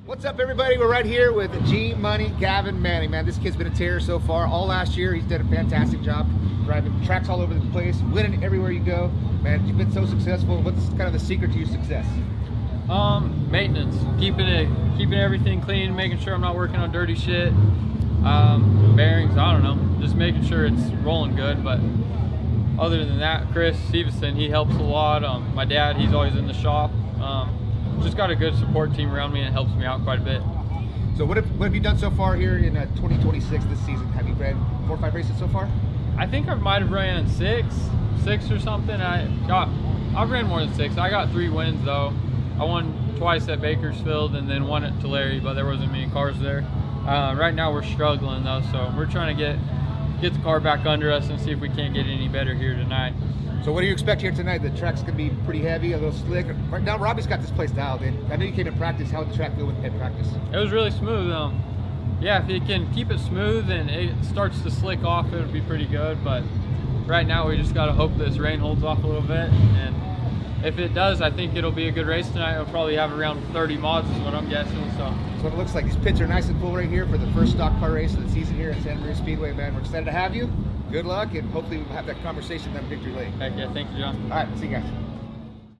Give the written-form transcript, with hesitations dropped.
What's up, everybody? We're right here with G-Money Gavin Manning. Man, this kid's been a terror so far. All last year, he's done a fantastic job driving tracks all over the place, winning everywhere you go. Man, you've been so successful. What's kind of the secret to your success? Maintenance, keeping everything clean, making sure I'm not working on dirty shit. Bearings, I don't know, just making sure it's rolling good. But other than that, Chris Stevenson, he helps a lot. My dad, he's always in the shop. Just got a good support team around me, and it helps me out quite a bit. So what have you done so far here in 2026 this season? Have you ran 4 or 5 races so far? I think I might have ran six or something. I've ran more than 6. I got 3 wins though. I won twice at Bakersfield and then one at Tulare, but there wasn't many cars there. Right now we're struggling though, so we're trying to get the car back under us and see if we can't get any better here tonight. So what do you expect here tonight? The track's going to be pretty heavy, a little slick. Right now, Robbie's got this place dialed in. I know you came in practice. How did the track feel in practice? It was really smooth. Yeah, if you can keep it smooth and it starts to slick off, it would be pretty good. But right now, we just got to hope this rain holds off a little bit. And if it does, I think it'll be a good race tonight. We'll probably have around 30 mods is what I'm guessing. So that's what it looks like. These pits are nice and full right here for the first stock car race of the season here at Santa Maria Speedway, man. We're excited to have you. Good luck, and hopefully we'll have that conversation on victory lane. heck yeah, thank you, John. All right, see you guys.